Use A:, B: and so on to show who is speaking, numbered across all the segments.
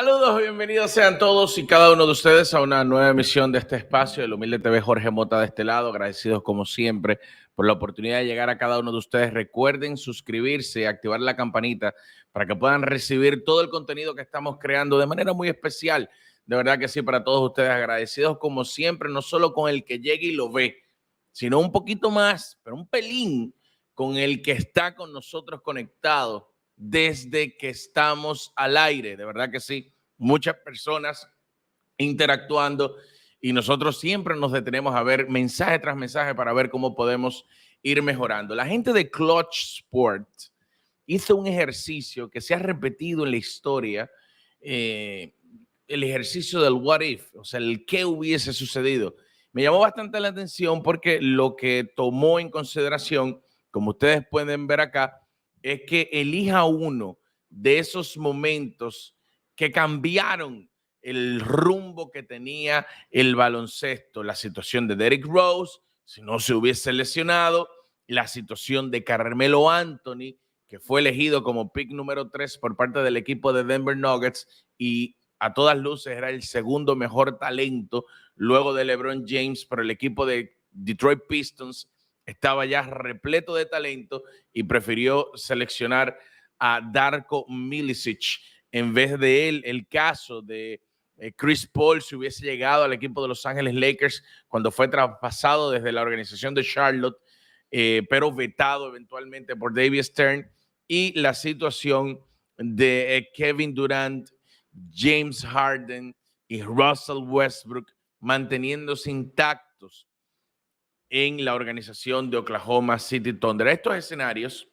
A: Saludos, bienvenidos sean todos y cada uno de ustedes a una nueva emisión de este espacio, el Humilde TV. Jorge Mota de este lado, agradecidos como siempre por la oportunidad de llegar a cada uno de ustedes. Recuerden suscribirse y activar la campanita para que puedan recibir todo el contenido que estamos creando de manera muy especial. De verdad que sí, para todos ustedes, agradecidos como siempre, no solo con el que llegue y lo ve, sino un poquito más, pero un pelín con el que está con nosotros conectado desde que estamos al aire. De verdad que sí, muchas personas interactuando y nosotros siempre nos detenemos a ver mensaje tras mensaje para ver cómo podemos ir mejorando. La gente de Clutch Sport hizo un ejercicio que se ha repetido en la historia, el ejercicio del what if, o sea, el qué hubiese sucedido. Me llamó bastante la atención porque lo que tomó en consideración, como ustedes pueden ver acá, es que elija uno de esos momentos que cambiaron el rumbo que tenía el baloncesto, la situación de Derrick Rose, si no se hubiese lesionado, la situación de Carmelo Anthony, que fue elegido como pick número 3 por parte del equipo de Denver Nuggets y a todas luces era el segundo mejor talento luego de LeBron James, pero el equipo de Detroit Pistons estaba ya repleto de talento y prefirió seleccionar a Darko Milicic en vez de él. El caso de Chris Paul, si hubiese llegado al equipo de Los Ángeles Lakers cuando fue traspasado desde la organización de Charlotte, pero vetado eventualmente por David Stern, y la situación de Kevin Durant, James Harden y Russell Westbrook manteniéndose intactos en la organización de Oklahoma City Thunder. Estos escenarios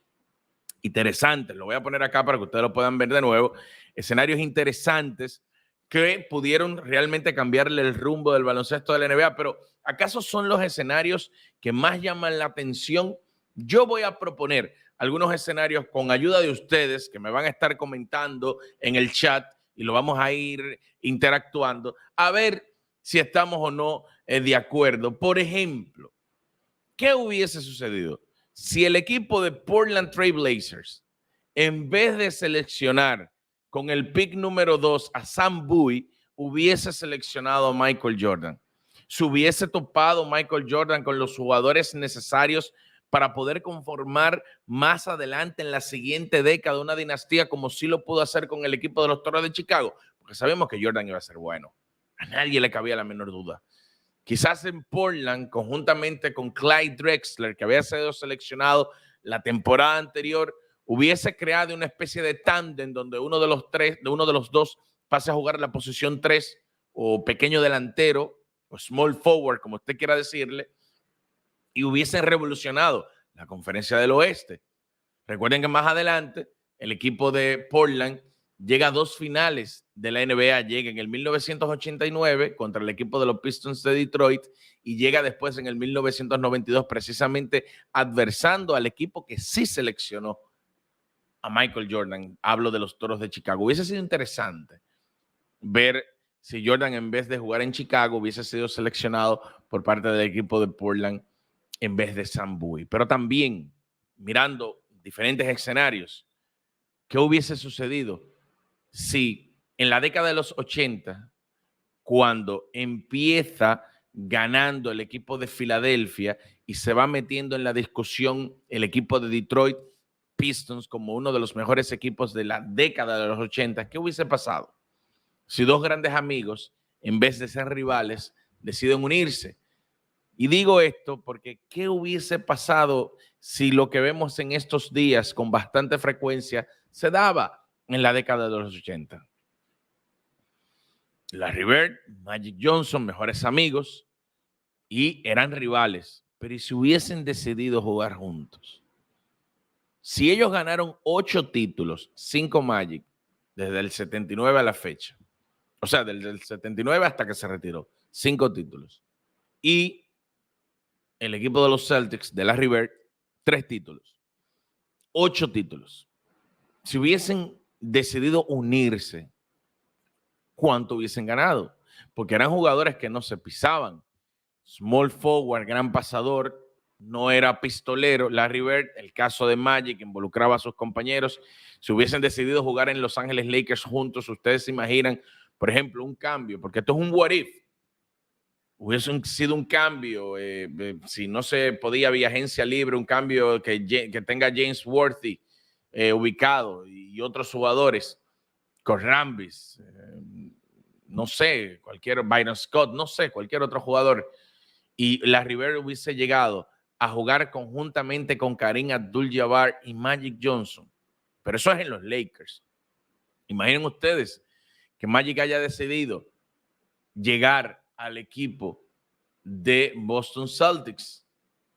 A: interesantes, lo voy a poner acá para que ustedes lo puedan ver de nuevo, escenarios interesantes que pudieron realmente cambiarle el rumbo del baloncesto de la NBA, pero ¿acaso son los escenarios que más llaman la atención? Yo voy a proponer algunos escenarios con ayuda de ustedes que me van a estar comentando en el chat y lo vamos a ir interactuando a ver si estamos o no de acuerdo. Por ejemplo, ¿qué hubiese sucedido si el equipo de Portland Trail Blazers, en vez de seleccionar con el pick número 2 a Sam Bowie, hubiese seleccionado a Michael Jordan? ¿Se hubiese topado Michael Jordan con los jugadores necesarios para poder conformar más adelante en la siguiente década una dinastía como sí lo pudo hacer con el equipo de los Toros de Chicago? Porque sabemos que Jordan iba a ser bueno. A nadie le cabía la menor duda. Quizás en Portland, conjuntamente con Clyde Drexler, que había sido seleccionado la temporada anterior, hubiese creado una especie de tándem donde uno de los dos pase a jugar la posición 3 o pequeño delantero o small forward, como usted quiera decirle, y hubiesen revolucionado la conferencia del oeste. Recuerden que más adelante el equipo de Portland llega a 2 finales de la NBA. Llega en el 1989 contra el equipo de los Pistons de Detroit y llega después en el 1992 precisamente adversando al equipo que sí seleccionó a Michael Jordan. Hablo de los Toros de Chicago. Hubiese sido interesante ver si Jordan, en vez de jugar en Chicago, hubiese sido seleccionado por parte del equipo de Portland en vez de Sam Bowie. Pero también mirando diferentes escenarios, ¿qué hubiese sucedido si en la década de los 80, cuando empieza ganando el equipo de Filadelfia y se va metiendo en la discusión el equipo de Detroit Pistons como uno de los mejores equipos de la década de los 80, ¿qué hubiese pasado si dos grandes amigos, en vez de ser rivales, deciden unirse? Y digo esto porque ¿qué hubiese pasado si lo que vemos en estos días con bastante frecuencia se daba en la década de los 80? Larry Bird, Magic Johnson, mejores amigos y eran rivales. Pero ¿y si hubiesen decidido jugar juntos? Si ellos ganaron 8 títulos, 5 Magic, desde el 79 a la fecha, o sea, desde el 79 hasta que se retiró, 5 títulos. Y el equipo de los Celtics de Larry Bird, 3 títulos, 8 títulos. Si hubiesen decidido unirse, ¿cuánto hubiesen ganado? Porque eran jugadores que no se pisaban. Small forward, gran pasador, no era pistolero. Larry Bird, el caso de Magic, involucraba a sus compañeros. Si hubiesen decidido jugar en Los Ángeles Lakers juntos, ustedes se imaginan, por ejemplo, un cambio, porque esto es un what if. Hubiese sido un cambio, si no se podía vía agencia libre, un cambio que tenga James Worthy ubicado y otros jugadores, con Rambis, no sé, cualquier Byron Scott, no sé, cualquier otro jugador, y Larry Bird hubiese llegado a jugar conjuntamente con Kareem Abdul-Jabbar y Magic Johnson. Pero eso es en los Lakers. Imaginen ustedes que Magic haya decidido llegar al equipo de Boston Celtics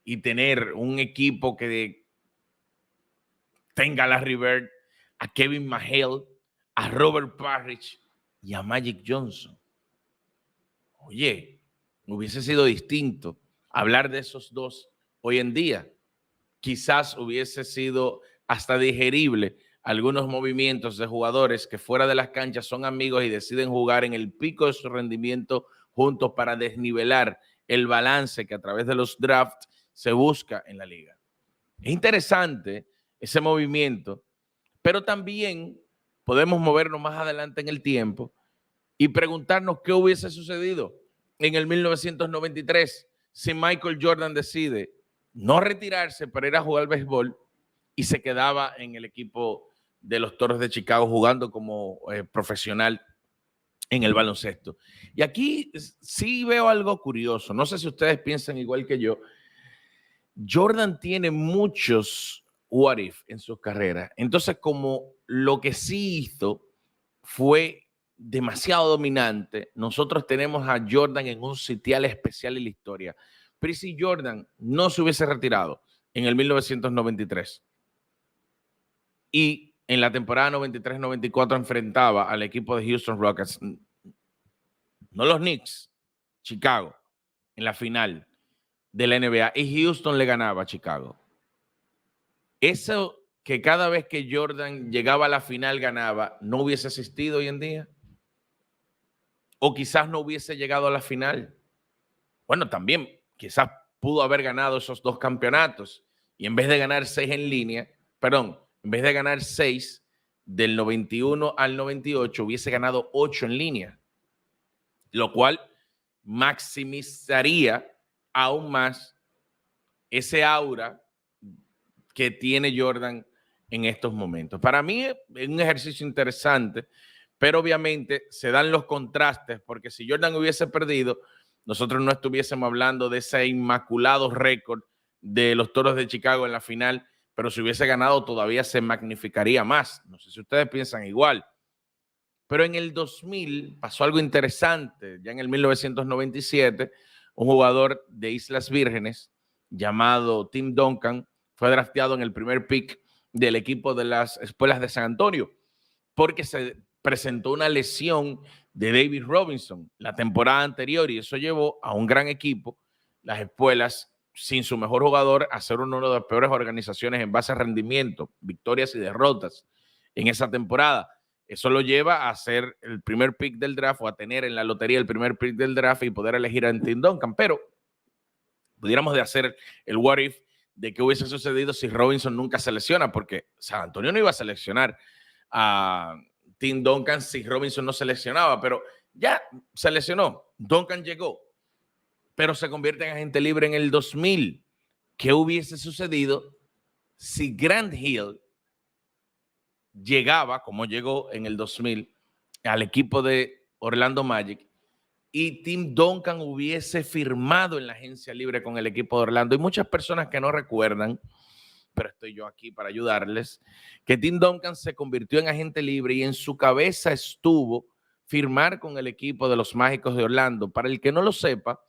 A: y tener un equipo que tenga a Larry Bird, a Kevin McHale, a Robert Parrish y a Magic Johnson. Oye, hubiese sido distinto hablar de esos dos hoy en día. Quizás hubiese sido hasta digerible algunos movimientos de jugadores que fuera de las canchas son amigos y deciden jugar en el pico de su rendimiento juntos para desnivelar el balance que a través de los drafts se busca en la liga. Es interesante ese movimiento, pero también podemos movernos más adelante en el tiempo y preguntarnos qué hubiese sucedido en el 1993 si Michael Jordan decide no retirarse para ir a jugar al béisbol y se quedaba en el equipo de los Toros de Chicago jugando como profesional en el baloncesto. Y aquí sí veo algo curioso. No sé si ustedes piensan igual que yo. Jordan tiene muchos what if en sus carreras. Entonces, como lo que sí hizo fue demasiado dominante, nosotros tenemos a Jordan en un sitial especial en la historia. Pero si Jordan no se hubiese retirado en el 1993 y en la temporada 93-94 enfrentaba al equipo de Houston Rockets, no los Knicks, Chicago, en la final de la NBA, y Houston le ganaba a Chicago. Eso que cada vez que Jordan llegaba a la final ganaba, ¿no hubiese existido hoy en día? O quizás no hubiese llegado a la final. Bueno, también quizás pudo haber ganado esos dos campeonatos y en vez de ganar 6 en línea, perdón, en vez de ganar 6 del 91 al 98, hubiese ganado 8 en línea, lo cual maximizaría aún más ese aura que tiene Jordan en estos momentos. Para mí es un ejercicio interesante, pero obviamente se dan los contrastes, porque si Jordan hubiese perdido, nosotros no estuviésemos hablando de ese inmaculado récord de los Toros de Chicago en la final, pero si hubiese ganado todavía se magnificaría más. No sé si ustedes piensan igual. Pero en el 2000 pasó algo interesante. Ya en el 1997, un jugador de Islas Vírgenes llamado Tim Duncan fue drafteado en el primer pick del equipo de las Espuelas de San Antonio porque se presentó una lesión de David Robinson la temporada anterior y eso llevó a un gran equipo, las Espuelas, sin su mejor jugador, a ser una de las peores organizaciones en base a rendimiento, victorias y derrotas en esa temporada. Eso lo lleva a ser el primer pick del draft o a tener en la lotería el primer pick del draft y poder elegir a Tim Duncan. Pero pudiéramos de hacer el what if de qué hubiese sucedido si Robinson nunca se lesiona, porque San Antonio no iba a seleccionar a Tim Duncan si Robinson no seleccionaba, pero ya se lesionó. Duncan llegó, pero se convierte en agente libre en el 2000. ¿Qué hubiese sucedido si Grant Hill llegaba, como llegó en el 2000, al equipo de Orlando Magic y Tim Duncan hubiese firmado en la agencia libre con el equipo de Orlando? Hay muchas personas que no recuerdan, pero estoy yo aquí para ayudarles, que Tim Duncan se convirtió en agente libre y en su cabeza estuvo firmar con el equipo de los Mágicos de Orlando. Para el que no lo sepa,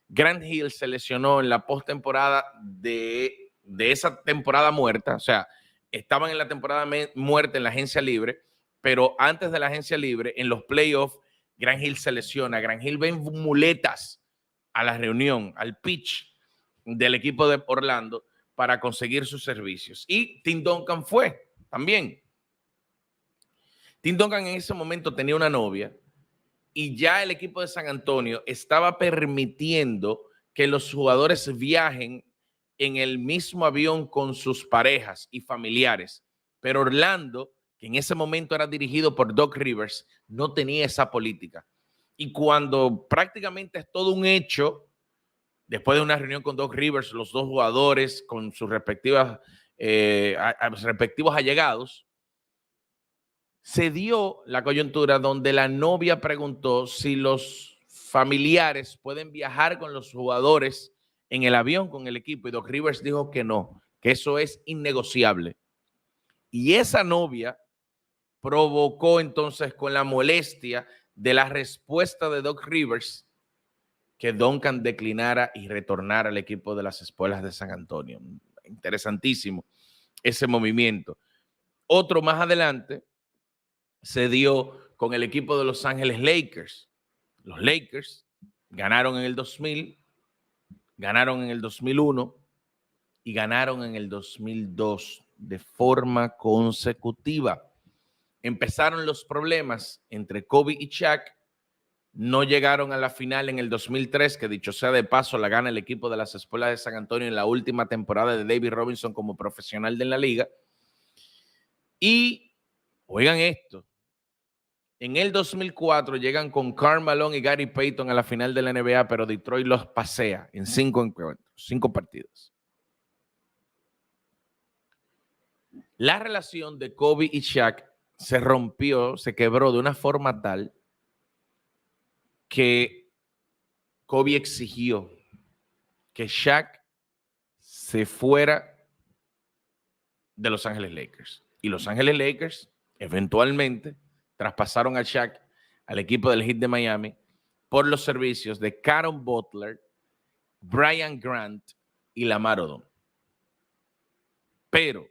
A: Grant Hill se lesionó en la postemporada de esa temporada muerta, o sea, estaban en la temporada muerta en la agencia libre, pero antes de la agencia libre, en los playoffs, Grant Hill se lesiona. Grant Hill va en muletas a la reunión, al pitch del equipo de Orlando para conseguir sus servicios. Y Tim Duncan fue también. Tim Duncan en ese momento tenía una novia y ya el equipo de San Antonio estaba permitiendo que los jugadores viajen en el mismo avión con sus parejas y familiares. Pero Orlando, que en ese momento era dirigido por Doc Rivers, no tenía esa política. Y cuando prácticamente es todo un hecho, después de una reunión con Doc Rivers, los dos jugadores con sus respectivos allegados, se dio la coyuntura donde la novia preguntó si los familiares pueden viajar con los jugadores en el avión con el equipo, y Doc Rivers dijo que no, que eso es innegociable. Y esa novia provocó entonces, con la molestia de la respuesta de Doc Rivers, que Duncan declinara y retornara al equipo de las Espuelas de San Antonio. Interesantísimo ese movimiento. Otro más adelante se dio con el equipo de Los Ángeles Lakers. Los Lakers ganaron en el 2000, ganaron en el 2001 y ganaron en el 2002 de forma consecutiva. Empezaron los problemas entre Kobe y Shaq. No llegaron a la final en el 2003, que dicho sea de paso, la gana el equipo de las Espuelas de San Antonio en la última temporada de David Robinson como profesional de la liga. Y, oigan esto, en el 2004 llegan con Karl Malone y Gary Payton a la final de la NBA, pero Detroit los pasea en 5 encuentros, 5 partidos. La relación de Kobe y Shaq se rompió, se quebró de una forma tal que Kobe exigió que Shaq se fuera de Los Ángeles Lakers. Y Los Ángeles Lakers eventualmente traspasaron a Shaq al equipo del Heat de Miami por los servicios de Caron Butler, Brian Grant y Lamar Odom. Pero,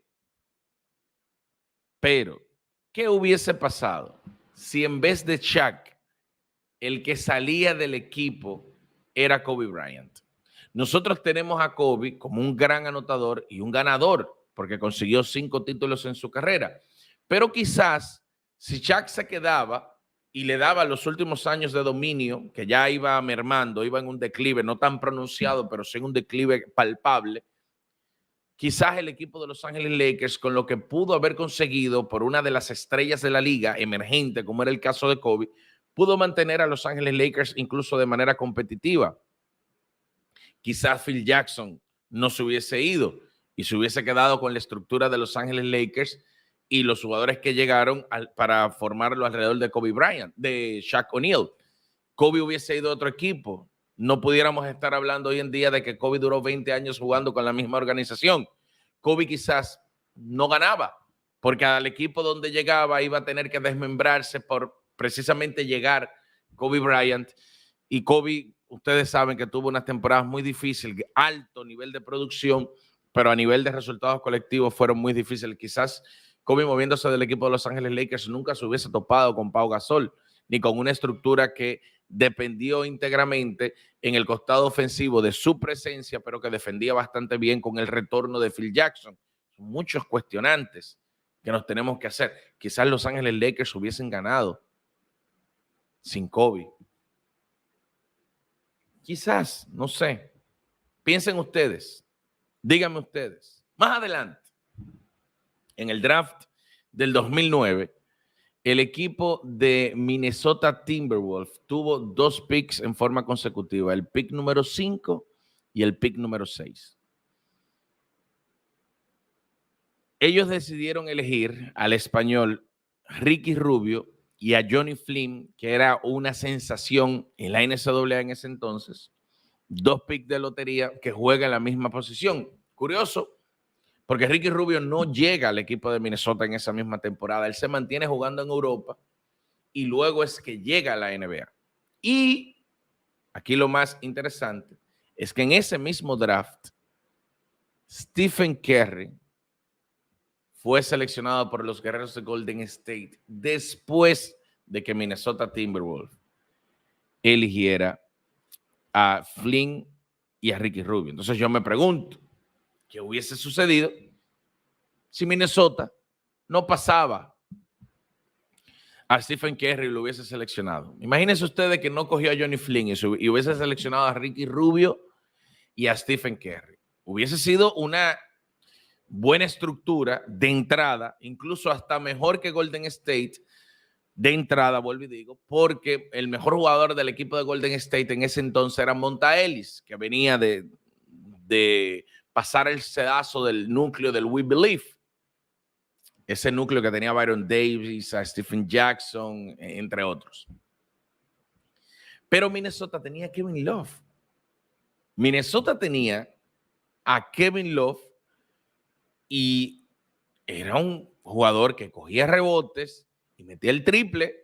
A: ¿qué hubiese pasado si en vez de Shaq el que salía del equipo era Kobe Bryant? Nosotros tenemos a Kobe como un gran anotador y un ganador, porque consiguió 5 títulos en su carrera. Pero quizás si Shaq se quedaba y le daba los últimos años de dominio, que ya iba mermando, iba en un declive, no tan pronunciado, pero sí en un declive palpable, quizás el equipo de Los Ángeles Lakers, con lo que pudo haber conseguido por una de las estrellas de la liga emergente, como era el caso de Kobe, pudo mantener a Los Ángeles Lakers incluso de manera competitiva. Quizás Phil Jackson no se hubiese ido y se hubiese quedado con la estructura de Los Ángeles Lakers y los jugadores que llegaron para formarlo alrededor de Kobe Bryant, de Shaq O'Neal. Kobe hubiese ido a otro equipo. No pudiéramos estar hablando hoy en día de que Kobe duró 20 años jugando con la misma organización. Kobe quizás no ganaba, porque al equipo donde llegaba iba a tener que desmembrarse por precisamente llegar Kobe Bryant. Y Kobe, ustedes saben que tuvo unas temporadas muy difíciles, alto nivel de producción, pero a nivel de resultados colectivos fueron muy difíciles. Quizás Kobe, moviéndose del equipo de Los Ángeles Lakers, nunca se hubiese topado con Pau Gasol, ni con una estructura que dependió íntegramente en el costado ofensivo de su presencia, pero que defendía bastante bien con el retorno de Phil Jackson. Son muchos cuestionantes que nos tenemos que hacer. Quizás Los Ángeles Lakers hubiesen ganado sin Kobe. Quizás, no sé. Piensen ustedes, díganme ustedes. Más adelante, en el draft del 2009, el equipo de Minnesota Timberwolves tuvo 2 picks en forma consecutiva, el pick número 5 y el pick número 6. Ellos decidieron elegir al español Ricky Rubio y a Johnny Flynn, que era una sensación en la NCAA en ese entonces. 2 picks de lotería que juegan en la misma posición. Curioso, porque Ricky Rubio no llega al equipo de Minnesota en esa misma temporada. Él se mantiene jugando en Europa y luego es que llega a la NBA. Y aquí lo más interesante es que en ese mismo draft, Stephen Curry fue seleccionado por los Guerreros de Golden State después de que Minnesota Timberwolves eligiera a Flynn y a Ricky Rubio. Entonces yo me pregunto, ¿qué hubiese sucedido si Minnesota no pasaba a Stephen Curry y lo hubiese seleccionado? Imagínense ustedes que no cogió a Johnny Flynn y hubiese seleccionado a Ricky Rubio y a Stephen Curry. hubiese sido una buena estructura de entrada, incluso hasta mejor que Golden State de entrada, vuelvo y digo, porque el mejor jugador del equipo de Golden State en ese entonces era Monta Ellis, que venía de pasar el sedazo del núcleo del We Believe. Ese núcleo que tenía a Byron Davis, a Stephen Jackson, entre otros. Pero Minnesota tenía a Kevin Love. Minnesota tenía a Kevin Love y era un jugador que cogía rebotes y metía el triple.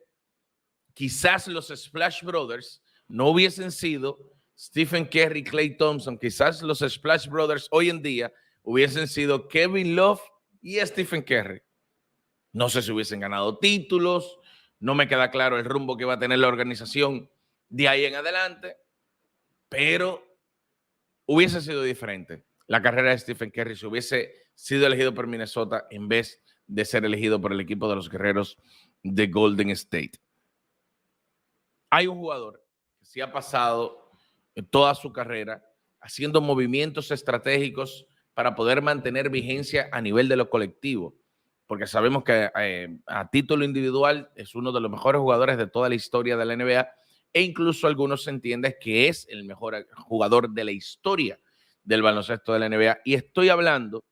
A: Quizás los Splash Brothers no hubiesen sido Stephen Curry, Klay Thompson. Quizás los Splash Brothers hoy en día hubiesen sido Kevin Love y Stephen Curry. No sé si hubiesen ganado títulos. No me queda claro el rumbo que va a tener la organización de ahí en adelante. Pero hubiese sido diferente la carrera de Stephen Curry si hubiese sido elegido por Minnesota en vez de ser elegido por el equipo de los Guerreros de Golden State. Hay un jugador que sí ha pasado en toda su carrera haciendo movimientos estratégicos para poder mantener vigencia a nivel de lo colectivo, porque sabemos que a título individual es uno de los mejores jugadores de toda la historia de la NBA e incluso algunos se entiende que es el mejor jugador de la historia del baloncesto de la NBA. Y estoy hablando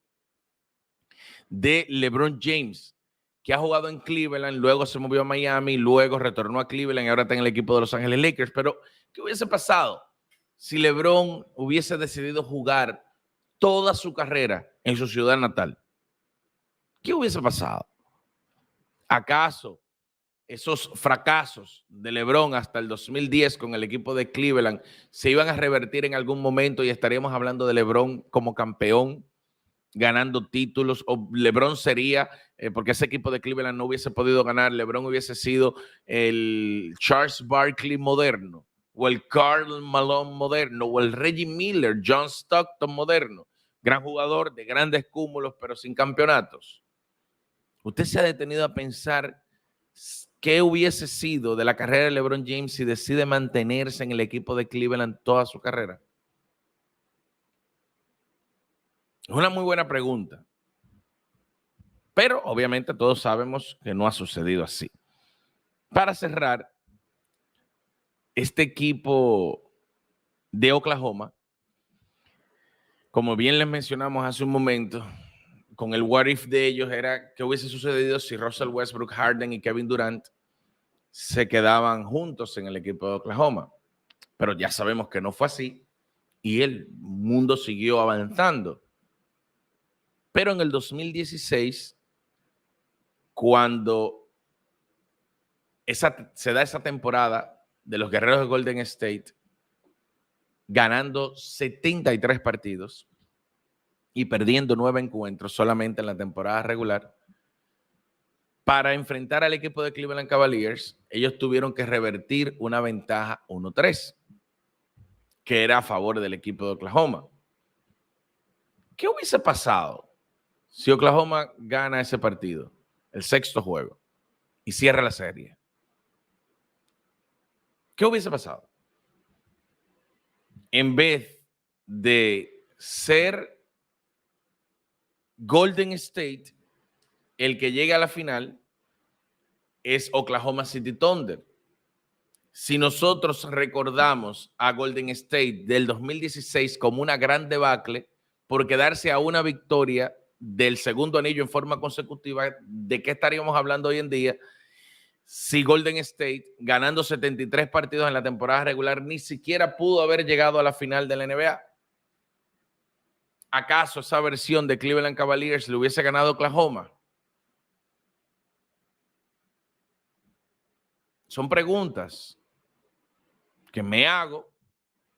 A: de LeBron James, que ha jugado en Cleveland, luego se movió a Miami, luego retornó a Cleveland y ahora está en el equipo de Los Ángeles Lakers. Pero, ¿qué hubiese pasado si LeBron hubiese decidido jugar toda su carrera en su ciudad natal? ¿Qué hubiese pasado? ¿Acaso esos fracasos de LeBron hasta el 2010 con el equipo de Cleveland se iban a revertir en algún momento y estaríamos hablando de LeBron como campeón, ganando títulos? O LeBron sería, porque ese equipo de Cleveland no hubiese podido ganar, LeBron hubiese sido el Charles Barkley moderno, o el Karl Malone moderno, o el Reggie Miller, John Stockton moderno. Gran jugador de grandes cúmulos, pero sin campeonatos. ¿Usted se ha detenido a pensar qué hubiese sido de la carrera de LeBron James si decide mantenerse en el equipo de Cleveland toda su carrera? Es una muy buena pregunta. Pero obviamente todos sabemos que no ha sucedido así. Para cerrar, este equipo de Oklahoma, como bien les mencionamos hace un momento, con el what if de ellos era qué hubiese sucedido si Russell Westbrook, Harden y Kevin Durant se quedaban juntos en el equipo de Oklahoma. Pero ya sabemos que no fue así y el mundo siguió avanzando. Pero en el 2016, cuando se da esa temporada de los Guerreros de Golden State, ganando 73 partidos y perdiendo 9 encuentros solamente en la temporada regular, para enfrentar al equipo de Cleveland Cavaliers, ellos tuvieron que revertir una ventaja 1-3, que era a favor del equipo de Oklahoma. ¿Qué hubiese pasado si Oklahoma gana ese partido, el sexto juego, y cierra la serie? ¿Qué hubiese pasado? En vez de ser Golden State el que llega a la final, es Oklahoma City Thunder. Si nosotros recordamos a Golden State del 2016 como una gran debacle por quedarse a una victoria del segundo anillo en forma consecutiva, ¿de qué estaríamos hablando hoy en día si Golden State, ganando 73 partidos en la temporada regular, ni siquiera pudo haber llegado a la final de la NBA? ¿Acaso esa versión de Cleveland Cavaliers le hubiese ganado a Oklahoma? Son preguntas que me hago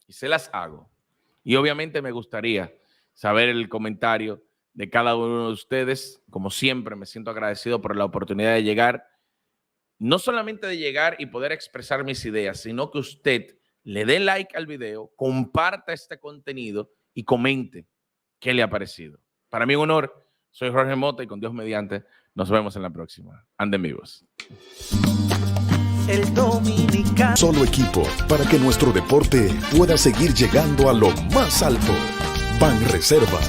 A: y se las hago. Y obviamente me gustaría saber el comentario de cada uno de ustedes. Como siempre, me siento agradecido por la oportunidad de llegar. No solamente de llegar y poder expresar mis ideas, sino que usted le dé like al video, comparta este contenido y comente qué le ha parecido. Para mí un honor. Soy Jorge Mota y con Dios mediante nos vemos en la próxima. Anden vivos.
B: El dominicano. Solo equipo para que nuestro deporte pueda seguir llegando a lo más alto. Banreservas.